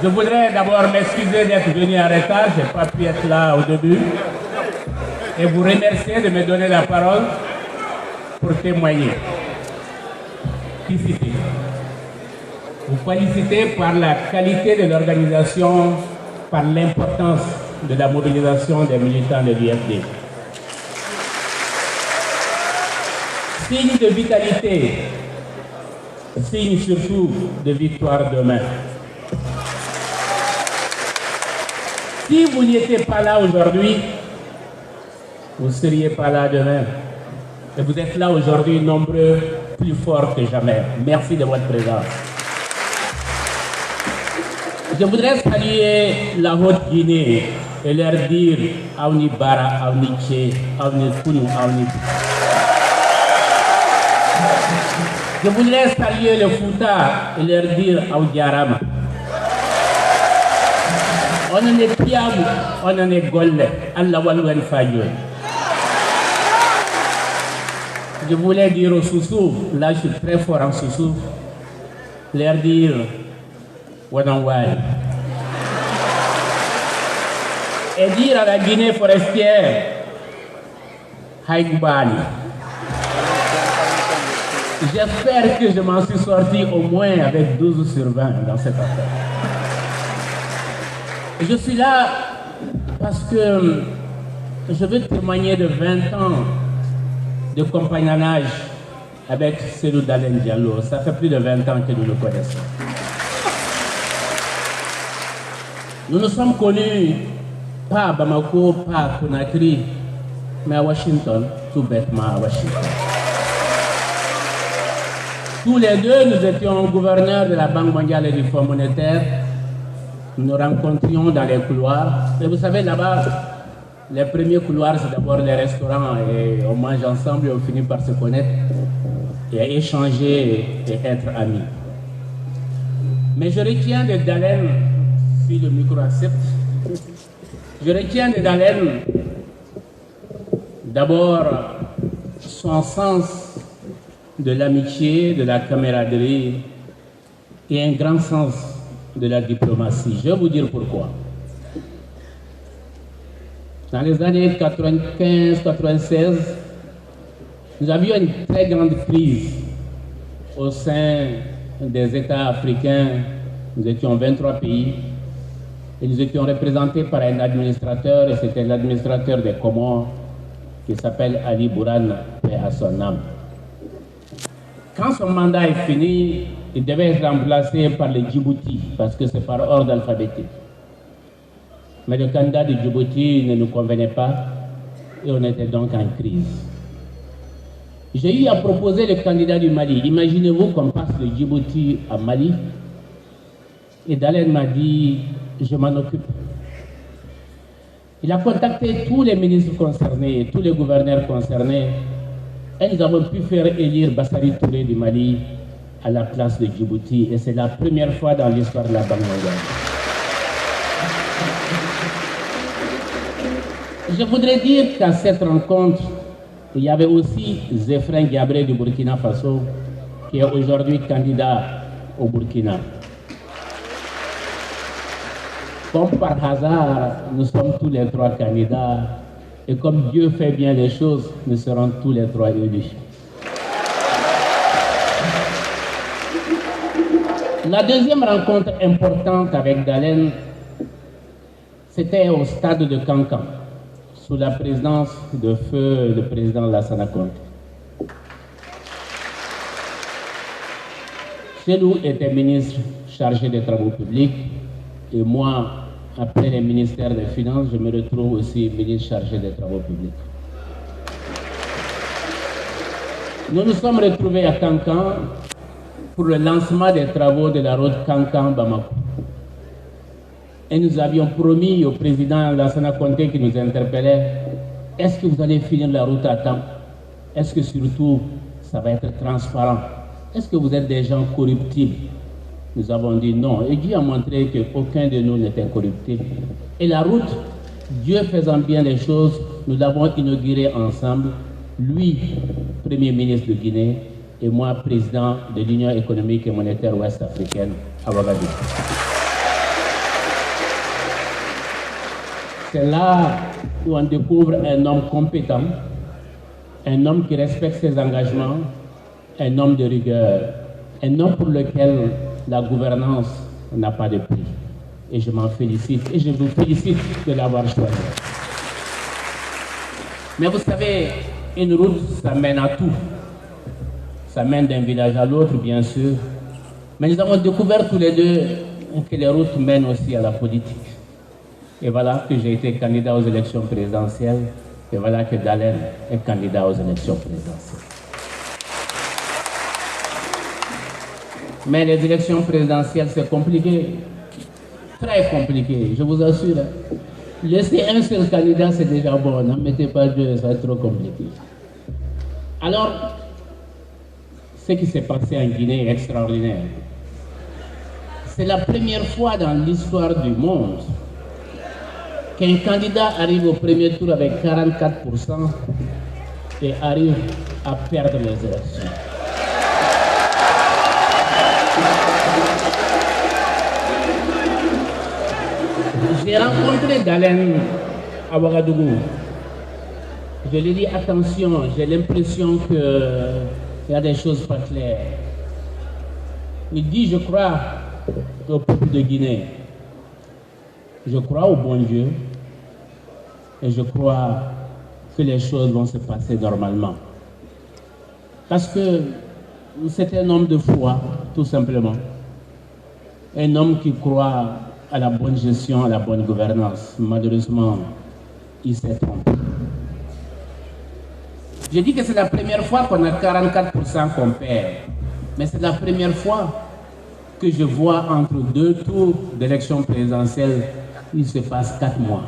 Je voudrais d'abord m'excuser d'être venu en retard, je n'ai pas pu être là au début. Et vous remercier de me donner la parole pour témoigner. Féliciter. Vous féliciter par la qualité de l'organisation, par l'importance de la mobilisation des militants de l'UFD. Signe de vitalité, signe surtout de victoire demain. Si vous n'étiez pas là aujourd'hui, vous ne seriez pas là demain. Et vous êtes là aujourd'hui nombreux, plus forts que jamais. Merci de votre présence. Je voudrais saluer la Haute-Guinée et leur dire Aouni Bara, Aouni Tché, Aouni Kounou, Aouni. Je voudrais saluer le Fouta et leur dire Aoudiarama. On en est Piabou, on en est Golle, Allah Walouan Fayoui. Je voulais dire aux Soussou, là je suis très fort en Soussou, leur dire Wananwai. Et dire à la Guinée forestière, Haïgoubani. J'espère que je m'en suis sorti au moins avec 12 sur 20 dans cette affaire. Je suis là parce que je veux témoigner de 20 ans de compagnonnage avec Cellou Dalein Diallo. Ça fait plus de 20 ans que nous le connaissons. Nous nous sommes connus pas à Bamako, pas à Conakry, mais à Washington, tout bêtement à Washington. Tous les deux, nous étions gouverneurs de la Banque mondiale et du Fonds monétaire. Nous nous rencontrions dans les couloirs. Et vous savez, là-bas, les premiers couloirs, c'est d'abord les restaurants et on mange ensemble et on finit par se connaître et échanger et être amis. Mais je retiens de Dalein, si le micro accepte, je retiens de Dalein d'abord son sens de l'amitié, de la camaraderie et un grand sens de la diplomatie. Je vais vous dire pourquoi. Dans les années 95-96, nous avions une très grande crise au sein des États africains. Nous étions 23 pays et nous étions représentés par un administrateur, et c'était l'administrateur des Comores qui s'appelle Ali Bourane, paix à son âme. Quand son mandat est fini, il devait être remplacé par le Djibouti, parce que c'est par ordre alphabétique. Mais le candidat de Djibouti ne nous convenait pas et on était donc en crise. J'ai eu à proposer le candidat du Mali. Imaginez-vous qu'on passe de Djibouti à Mali. Et Dalein m'a dit, je m'en occupe. Il a contacté tous les ministres concernés, tous les gouverneurs concernés. Et nous avons pu faire élire Bassari Touré du Mali à la place de Djibouti. Et c'est la première fois dans l'histoire de la Banque mondiale. Je voudrais dire qu'à cette rencontre, il y avait aussi Zéphrin Gabré du Burkina Faso, qui est aujourd'hui candidat au Burkina. Comme par hasard, nous sommes tous les trois candidats, et comme Dieu fait bien les choses, nous serons tous les trois élus. La deuxième rencontre importante avec Dalein, c'était au stade de Kankan, sous la présidence de feu le président Lassana Conté. Cellou était ministre chargé des travaux publics et moi, après le ministère des Finances, je me retrouve aussi ministre chargé des travaux publics. Nous nous sommes retrouvés à Kankan pour le lancement des travaux de la route Kankan-Bamako. Et nous avions promis au président Lassana Conté qui nous interpellait, est-ce que vous allez finir la route à temps? Est-ce que surtout ça va être transparent? Est-ce que vous êtes des gens corruptibles? Nous avons dit non. Et Dieu a montré qu'aucun de nous n'était corruptible. Et la route, Dieu faisant bien les choses, nous l'avons inaugurée ensemble. Lui, Premier ministre de Guinée, et moi, président de l'Union économique et monétaire ouest-africaine à Ouagadougou. C'est là où on découvre un homme compétent, un homme qui respecte ses engagements, un homme de rigueur, un homme pour lequel la gouvernance n'a pas de prix. Et je m'en félicite, et je vous félicite de l'avoir choisi. Mais vous savez, une route, ça mène à tout. Ça mène d'un village à l'autre, bien sûr. Mais nous avons découvert tous les deux que les routes mènent aussi à la politique. Et voilà que j'ai été candidat aux élections présidentielles. Et voilà que Dalen est candidat aux élections présidentielles. Mais les élections présidentielles, c'est compliqué. Très compliqué, je vous assure. Laisser un seul candidat, c'est déjà bon. N'en mettez pas deux, ça va être trop compliqué. Alors, ce qui s'est passé en Guinée est extraordinaire. C'est la première fois dans l'histoire du monde qu'un candidat arrive au premier tour avec 44% et arrive à perdre les élections. J'ai rencontré Dalen à Ouagadougou. Je lui ai dit attention, j'ai l'impression qu'il y a des choses pas claires. Il dit je crois au peuple de Guinée. Je crois au bon Dieu et je crois que les choses vont se passer normalement. Parce que c'est un homme de foi, tout simplement. Un homme qui croit à la bonne gestion, à la bonne gouvernance. Malheureusement, il s'est trompé. Je dis que c'est la première fois qu'on a 44% qu'on perd. Mais c'est la première fois que je vois entre deux tours d'élection présidentielle, il se passe 4 mois.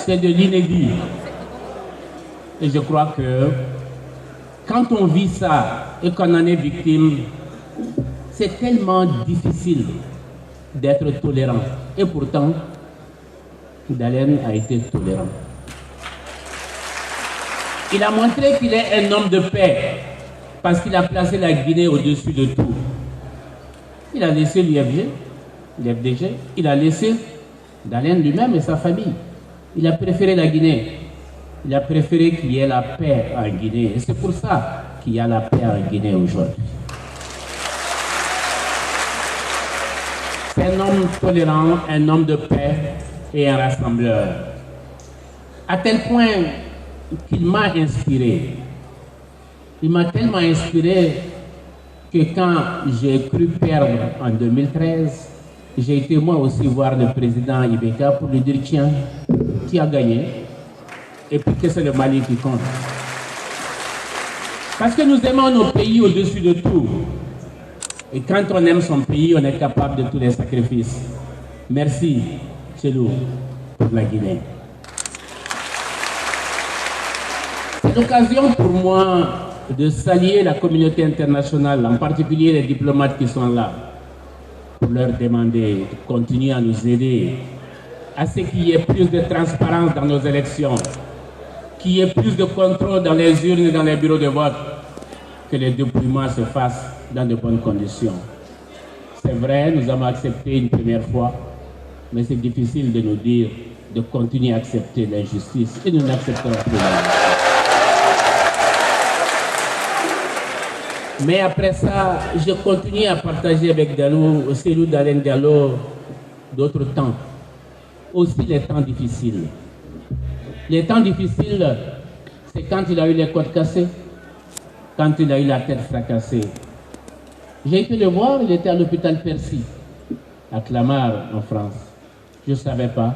C'est de l'inédit. Et je crois que quand on vit ça et qu'on en est victime, c'est tellement difficile d'être tolérant. Et pourtant, Dalen a été tolérant. Il a montré qu'il est un homme de paix parce qu'il a placé la Guinée au-dessus de tout. Il a laissé l'FDG, il a laissé Dalen lui-même et sa famille. Il a préféré la Guinée. Il a préféré qu'il y ait la paix en Guinée. Et c'est pour ça qu'il y a la paix en Guinée aujourd'hui. C'est un homme tolérant, un homme de paix et un rassembleur. À tel point qu'il m'a inspiré. Il m'a tellement inspiré que quand j'ai cru perdre en 2013, j'ai été moi aussi voir le président Ibeka pour lui dire tiens, qui a gagné et puis que c'est le Mali qui compte. Parce que nous aimons nos pays au-dessus de tout. Et quand on aime son pays, on est capable de tous les sacrifices. Merci, Chelou, pour la Guinée. C'est l'occasion pour moi de saluer la communauté internationale, en particulier les diplomates qui sont là, pour leur demander de continuer à nous aider, à ce qu'il y ait plus de transparence dans nos élections, qu'il y ait plus de contrôle dans les urnes et dans les bureaux de vote, que les dépouillements se fassent dans de bonnes conditions. C'est vrai, nous avons accepté une première fois, mais c'est difficile de nous dire de continuer à accepter l'injustice et nous n'accepterons plus. Mais après ça, je continue à partager avec Cellou Dalen Diallo d'autres temps. Aussi les temps difficiles. Les temps difficiles, c'est quand il a eu les côtes cassées, quand il a eu la tête fracassée. J'ai été le voir, il était à l'hôpital Percy, à Clamart, en France. Je ne savais pas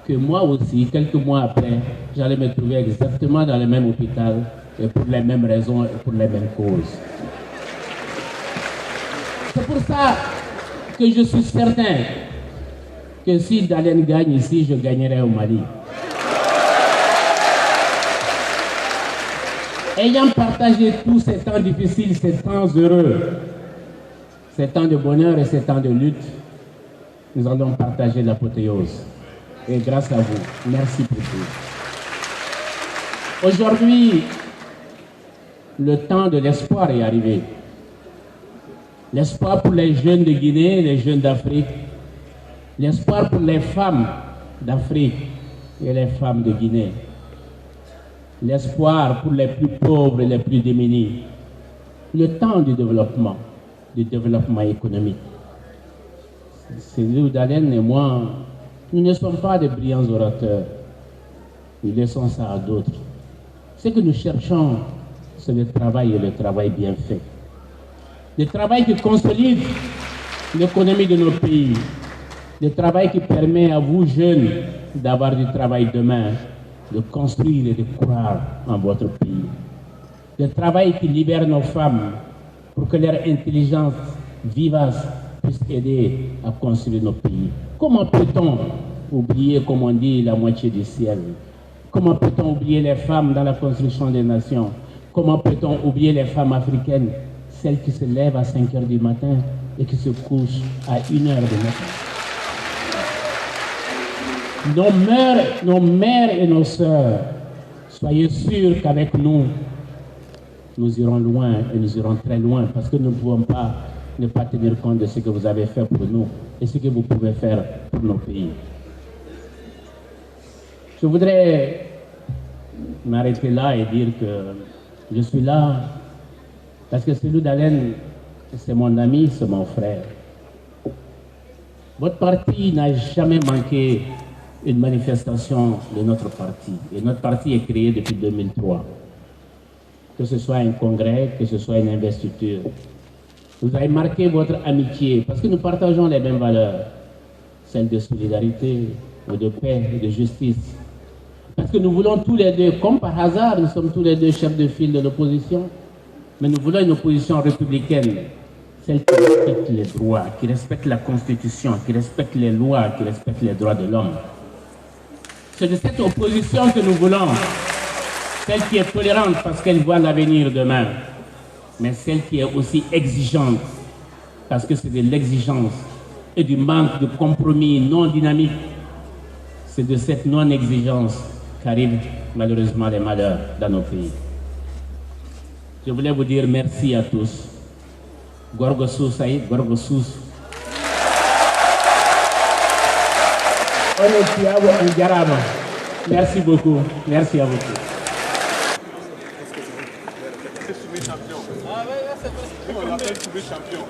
que moi aussi, quelques mois après, j'allais me trouver exactement dans le même hôpital, et pour les mêmes raisons et pour les mêmes causes. C'est pour ça que je suis certain que si Dalen gagne ici, je gagnerai au Mali. Ayant partagé tous ces temps difficiles, ces temps heureux, ces temps de bonheur et ces temps de lutte, nous allons partager l'apothéose. Et grâce à vous, merci pour tout. Aujourd'hui, le temps de l'espoir est arrivé. l'espoir pour les jeunes de Guinée, les jeunes d'Afrique, l'espoir pour les femmes d'Afrique et les femmes de Guinée, l'espoir pour les plus pauvres et les plus démunis, le temps du développement économique. Cellou Dalein et moi, nous ne sommes pas des brillants orateurs. Nous laissons ça à d'autres. Ce que nous cherchons, c'est le travail et le travail bien fait. Le travail qui consolide l'économie de nos pays. Le travail qui permet à vous, jeunes, d'avoir du travail demain, de construire et de croire en votre pays. Le travail qui libère nos femmes pour que leur intelligence vivace puisse aider à construire nos pays. Comment peut-on oublier, comme on dit, la moitié du ciel? Comment peut-on oublier les femmes dans la construction des nations? Comment peut-on oublier les femmes africaines, celles qui se lèvent à 5 heures du matin et qui se couchent à 1 heure du matin? Nos mères et nos sœurs, soyez sûrs qu'avec nous, nous irons loin et nous irons très loin parce que nous ne pouvons pas ne pas tenir compte de ce que vous avez fait pour nous et ce que vous pouvez faire pour nos pays. Je voudrais m'arrêter là et dire que je suis là parce que Cellou Dalein, c'est mon ami, c'est mon frère. Votre parti n'a jamais manqué une manifestation de notre parti. Et notre parti est créé depuis 2003. Que ce soit un congrès, que ce soit une investiture. Vous avez marqué votre amitié parce que nous partageons les mêmes valeurs, celles de solidarité, de paix et de justice. Parce que nous voulons tous les deux, comme par hasard, nous sommes tous les deux chefs de file de l'opposition, mais nous voulons une opposition républicaine, celle qui respecte les droits, qui respecte la Constitution, qui respecte les lois, qui respecte les droits de l'homme. C'est de cette opposition que nous voulons, celle qui est tolérante parce qu'elle voit l'avenir demain, mais celle qui est aussi exigeante parce que c'est de l'exigence et du manque de compromis non dynamique. C'est de cette non-exigence qu'arrivent malheureusement les malheurs dans nos pays. Je voulais vous dire merci à tous. Gorgo Sus Saïd, Gorgo Sus. Merci beaucoup. Merci à vous tous. On l'appelle tous les champions.